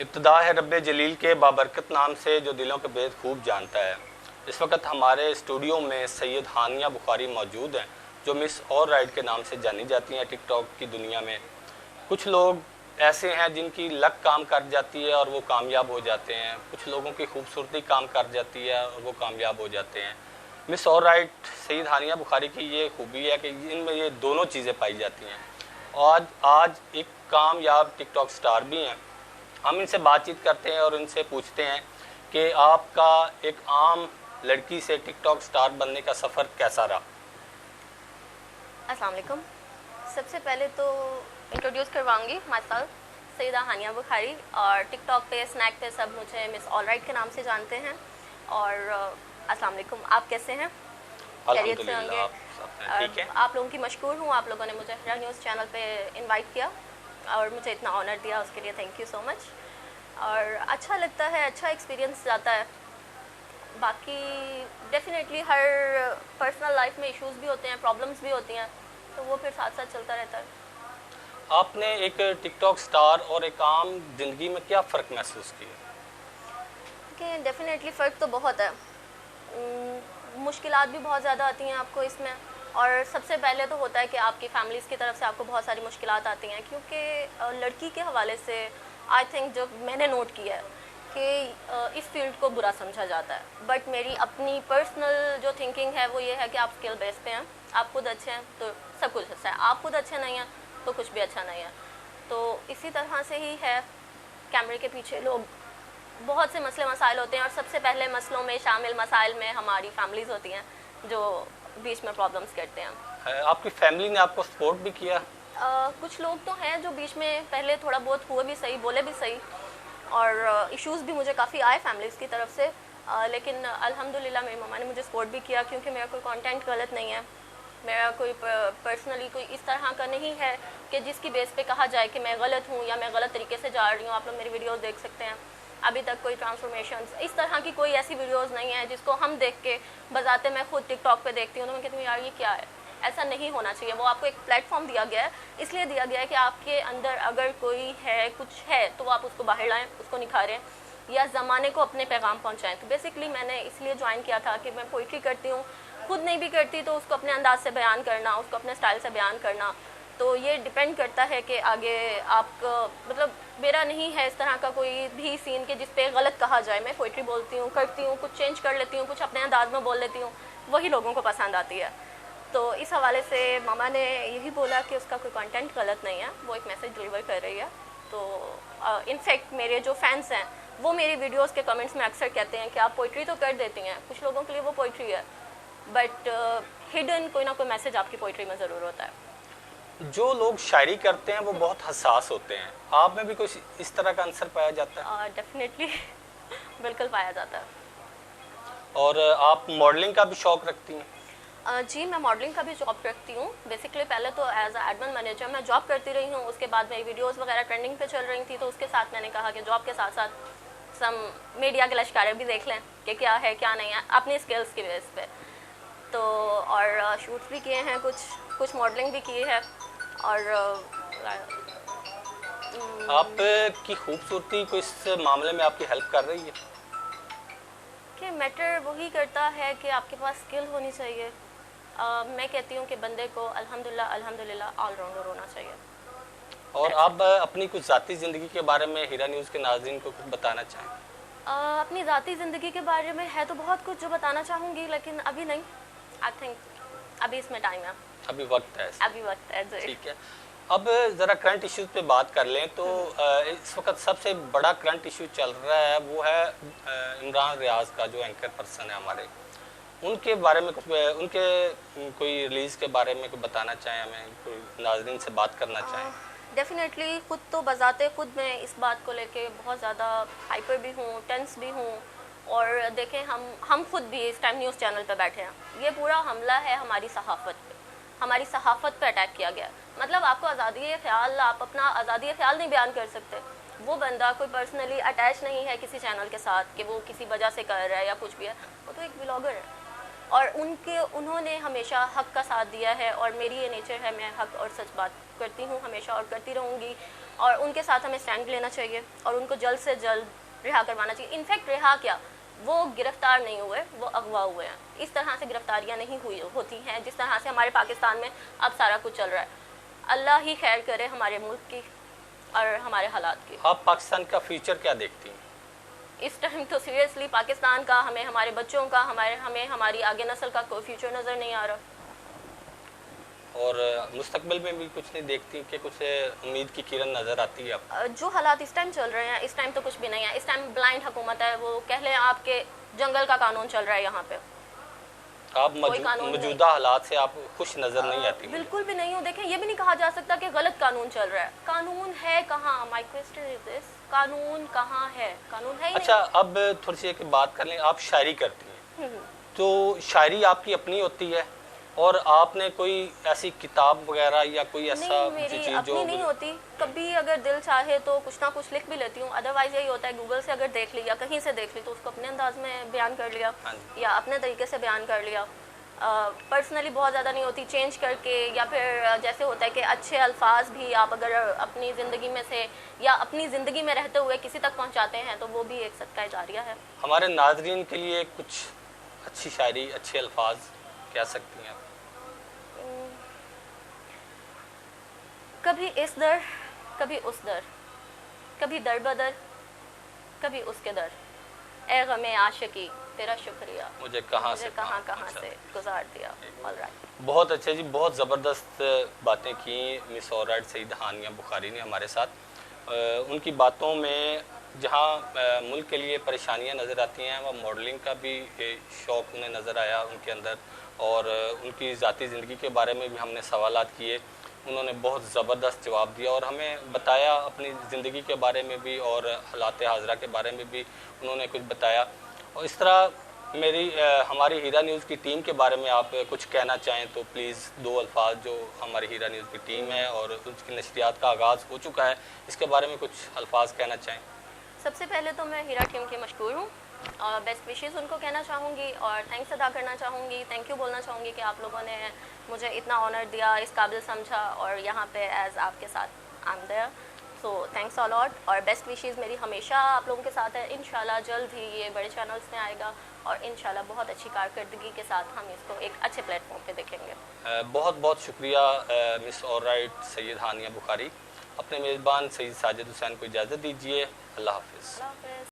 इब्तिदा है रब्बे जलील के बाबरकत नाम से जो दिलों के भेद खूब जानता है। इस वक्त हमारे स्टूडियो में सैयद हानिया बुखारी मौजूद हैं, जो मिस और राइड के नाम से जानी जाती हैं टिकटॉक की दुनिया में। कुछ लोग ऐसे हैं जिनकी लक काम कर जाती है और वो कामयाब हो जाते हैं, कुछ लोगों की खूबसूरती काम कर जाती है और वो कामयाब हो जाते हैं। मिस और राइड सैयद हानिया बुखारी की ये खूबी है कि इनमें ये दोनों चीज़ें पाई जाती हैं। आज आज एक कामयाब टिकटॉक स्टार भी हैं। हम इनसे बातचीत करते हैं और इनसे पूछते हैं कि आपका एक आम लड़की से टिकटॉक स्टार बनने का सफ़र कैसा रहा। अस्सलाम वालेकुम। सबसे पहले तो इंट्रोड्यूस करवाऊंगी माई सेल्फ, सैयदा हानिया बुखारी, और टिकटॉक पे स्नैक पे सब मुझे मिस ऑल राइट के नाम से जानते हैं। और अस्सलाम वालेकुम, आप कैसे हैं? खैरियत से होंगे? ठीक है। आप लोगों की मशकूर हूँ, आप लोगों ने मुझे हिरा न्यूज़ चैनल पे इनवाइट किया और मुझे इतना ऑनर दिया, उसके लिए थैंक यू सो मच। और अच्छा लगता है, अच्छा एक्सपीरियंस जाता है। बाकी डेफिनेटली हर पर्सनल लाइफ में इश्यूज भी होते हैं, प्रॉब्लम्स भी होती हैं, तो वो फिर साथ साथ चलता रहता है। आपने एक टिकटॉक स्टार और एक आम जिंदगी में क्या फ़र्क महसूस किया? कि डेफिनेटली फ़र्क तो बहुत है। मुश्किलात भी बहुत ज़्यादा आती हैं आपको इसमें, और सबसे पहले तो होता है कि आपकी फैमिलीज़ की तरफ से आपको बहुत सारी मुश्किलात आती हैं, क्योंकि लड़की के हवाले से आई थिंक जो मैंने नोट किया है कि इस फील्ड को बुरा समझा जाता है। बट मेरी अपनी पर्सनल जो थिंकिंग है वो ये है कि आप स्किल बेस पे हैं, आप खुद अच्छे हैं तो सब कुछ अच्छा है, आप खुद अच्छे नहीं हैं तो कुछ भी अच्छा नहीं है। तो इसी तरह से ही है, कैमरे के पीछे लोग बहुत से मसले मसाइल होते हैं, और सबसे पहले मसलों में शामिल मसाइल में हमारी फैमिलीज़ होती हैं जो बीच में प्रॉब्लम्स करते हैं। आपकी फैमिली ने आपको सपोर्ट भी किया? कुछ लोग तो हैं जो बीच में पहले थोड़ा बहुत हुए भी सही, बोले भी सही, और इश्यूज़ भी मुझे काफ़ी आए फैमिलीज़ की तरफ से, लेकिन अल्हम्दुलिल्लाह मेरी मम्मा ने मुझे सपोर्ट भी किया, क्योंकि मेरा कोई कंटेंट गलत नहीं है, मेरा कोई पर्सनली कोई इस तरह का नहीं है कि जिसकी बेस पे कहा जाए कि मैं गलत हूँ या मैं गलत तरीके से जा रही हूँ। आप लोग मेरी वीडियोस देख सकते हैं, अभी तक कोई ट्रांसफॉर्मेशन इस तरह की कोई ऐसी वीडियोस नहीं है जिसको हम देख के बजाते, मैं खुद टिकटॉक पे देखती हूँ तो मैं कहती हूँ यार ये क्या है। ऐसा नहीं होना चाहिए। वो आपको एक प्लेटफॉर्म दिया गया है, इसलिए दिया गया है कि आपके अंदर अगर कोई है, कुछ है, तो आप उसको बाहर लाएं, उसको निखारें, या ज़माने को अपने पैगाम पहुँचाएँ। तो बेसिकली मैंने इसलिए ज्वाइन किया था कि मैं पोइट्री करती हूँ, खुद नहीं भी करती तो उसको अपने अंदाज से बयान करना, उसको अपने स्टाइल से बयान करना। तो ये डिपेंड करता है कि आगे आप, मतलब मेरा नहीं है इस तरह का कोई भी सीन कि जिस पे गलत कहा जाए। मैं पोइट्री बोलती हूँ, करती हूँ, कुछ चेंज कर लेती हूँ, कुछ अपने अंदाज में बोल लेती हूँ, वही लोगों को पसंद आती है। तो इस हवाले से मामा ने यही बोला कि उसका कोई कंटेंट गलत नहीं है, वो एक मैसेज डिलीवर कर रही है। तो इनफैक्ट मेरे जो फैंस हैं वो मेरी वीडियोस के कमेंट्स में अक्सर कहते हैं कि आप पोइट्री तो कर देती हैं, कुछ लोगों के लिए वो पोइट्री है, बट हिडन कोई ना कोई मैसेज आपकी पोइट्री में ज़रूर होता है। जो लोग शायरी करते हैं वो बहुत हसास होते हैं, आप में भी कुछ इस तरह का आंसर पाया जाता है? डेफिनेटली बिल्कुल पाया जाता है। और आप मॉडलिंग का भी शौक़ रखती हैं? जी, मैं मॉडलिंग का भी जॉब करती हूँ। बेसिकली पहले तो एज अ एडमिन मैनेजर मैं जॉब करती रही हूँ, उसके बाद मेरी वीडियोस वगैरह ट्रेंडिंग पे चल रही थी, तो उसके साथ मैंने कहा कि जॉब के साथ साथ सम मीडिया के लश्कारे भी देख लें कि क्या है क्या नहीं है, अपनी स्किल्स की बेस पे। तो और शूट्स भी किए हैं, कुछ मॉडलिंग भी की है। और आपकी खूबसूरती को इस मामले में आपकी हेल्प कर रही है? कि मैटर वही करता है कि आपके पास स्किल होनी चाहिए। मैं कहती हूँ कि बंदे को अल्हम्दुलिल्लाह ऑलराउंडर होना चाहिए। और आप अपनी कुछ ज़ाती ज़िंदगी के बारे में हिरा न्यूज़ के नाज़रीन को कुछ बताना चाहें? अपनी ज़ाती ज़िंदगी के बारे में है तो बहुत कुछ जो बताना चाहूँगी, लेकिन अभी नहीं। आई थिंक अभी इसमें टाइम है, अभी वक्त है, अभी वक्त है। ठीक है। अब ज़रा करंट इश्यूज़ पे बात कर लें तो इस वक्त सबसे बड़ा करंट इशू चल रहा है वो है इमरान रियाज का, जो एंकर पर्सन है हमारे, उनके बारे में कुछ, उनके कोई रिलीज़ के बारे में कुछ बताना चाहें हमें, कोई नाज़रीन से बात करना चाहें? डेफिनेटली खुद तो बजाते खुद मैं इस बात को लेके बहुत ज़्यादा हाइपर भी हूँ, टेंस भी हूँ। और देखें, हम खुद भी इस टाइम न्यूज़ चैनल पे बैठे हैं, ये पूरा हमला है हमारी सहाफ़त पे, हमारी सहाफ़त पे अटैक किया गया। मतलब आपको आज़ादी ख्याल, आप अपना आज़ादी ख्याल नहीं बयान कर सकते। वो बंदा कोई पर्सनली अटैच नहीं है किसी चैनल के साथ कि वो किसी वजह से कर रहा है या कुछ भी है, वो तो एक ब्लॉगर है। और उन्होंने हमेशा हक़ का साथ दिया है, और मेरी ये नेचर है, मैं हक़ और सच बात करती हूँ हमेशा और करती रहूँगी। और उनके साथ हमें स्टैंड लेना चाहिए और उनको जल्द से जल्द रिहा करवाना चाहिए। इनफैक्ट रिहा क्या, वो गिरफ्तार नहीं हुए, वो अगवा हुए हैं। इस तरह से गिरफ्तारियां नहीं हुई होती हैं जिस तरह से हमारे पाकिस्तान में अब सारा कुछ चल रहा है। अल्लाह ही खैर करे हमारे मुल्क की और हमारे हालात की। आप पाकिस्तान का फ्यूचर क्या देखती हैं? इस टाइम तो सीरियसली पाकिस्तान का, हमें हमारे बच्चों का, हमें हमारी आगे नस्ल का कोई फ्यूचर नज़र नहीं आ रहा। और मुस्तकबिल में भी कुछ नहीं देखती कि कुछ उम्मीद की किरण नज़र आती है आपको? जो हालात इस टाइम चल रहे हैं, इस टाइम तो कुछ भी नहीं है। इस टाइम ब्लाइंड हुकूमत है, वो कह लें आपके जंगल का कानून चल रहा है यहाँ पे। आप कोई कानून मौजूदा हालात से आप खुश नज़र नहीं आती? बिल्कुल भी नहीं हो। देखें, ये भी नहीं कहा जा सकता कि गलत कानून चल रहा है। कानून है कहाँ? माय क्वेश्चन इज दिस, कानून कहाँ है? कानून है ही अच्छा, नहीं। अब थोड़ी सी एक बात कर लें, आप शायरी करती हैं, तो शायरी आपकी अपनी होती है और आपने कोई ऐसी किताब वगैरह या कोई ऐसा नहीं, मेरी चीज़ अपनी जो नहीं होती। कभी अगर दिल चाहे तो कुछ ना कुछ लिख भी लेती हूँ। अदरवाइज यही होता है, गूगल से अगर देख लिया, कहीं से देख ली तो उसको अपने अंदाज में बयान कर लिया हाँ जी। या अपने तरीके से बयान कर लिया। पर्सनली बहुत ज़्यादा नहीं होती, चेंज करके, या फिर जैसे होता है कि अच्छे अल्फाज भी आप अगर अपनी ज़िंदगी में से या अपनी ज़िंदगी में रहते हुए किसी तक पहुँचाते हैं तो वो भी एक सदका जारिया है। हमारे नाजरीन के लिए कुछ अच्छी शायरी, अच्छे अल्फाज कह सकती हैं आप? कभी इस दर, कभी उस दर, कभी दर बदर, कभी उसके दर, ए गमे आशिकी तेरा शुक्रिया, मुझे कहाँ मुझे से कहाँ अच्छा। से गुजार दिया। ऑलराइट, बहुत अच्छे जी, बहुत ज़बरदस्त बातें की मिस ऑलराइट सईद हानिया बुखारी ने हमारे साथ। उनकी बातों में जहाँ मुल्क के लिए परेशानियाँ नज़र आती हैं, वह मॉडलिंग का भी शौक़ उन्हें नज़र आया उनके अंदर, और उनकी ज़ाती ज़िंदगी के बारे में भी हमने सवालात किए। उन्होंने बहुत ज़बरदस्त जवाब दिया और हमें बताया अपनी ज़िंदगी के बारे में भी और हालात हाज़रा के बारे में भी उन्होंने कुछ बताया। और इस तरह हमारी हीरा न्यूज़ की टीम के बारे में आप कुछ कहना चाहें तो प्लीज़ दो अल्फाज, जो हमारी हीरा न्यूज़ की टीम है और उसकी नशरियात का आगाज़ हो चुका है, इसके बारे में कुछ अल्फाज कहना चाहें। सबसे पहले तो मैं हीरा टीम की मशकूर हूँ और बेस्ट विशेज़ उनको कहना चाहूँगी और थैंक्स अदा करना चाहूँगी, थैंक यू बोलना चाहूँगी कि आप लोगों ने मुझे इतना ऑनर दिया, इस काबिल समझा और यहाँ पे एज आपके साथ I am there, so thanks a lot. और बेस्ट विशेज़ मेरी हमेशा आप लोगों के साथ है। इंशाल्लाह जल्द ही ये बड़े चैनल्स में आएगा और इंशाल्लाह बहुत अच्छी कारकर्दगी के साथ हम इसको एक अच्छे प्लेटफॉर्म पे देखेंगे। बहुत बहुत शुक्रिया मिस ऑलराइट सैयद हानिया बुखारी। अपने मेज़बान सैयद साजिद हुसैन को इजाज़त दीजिए। अल्लाह हाफ़िज़।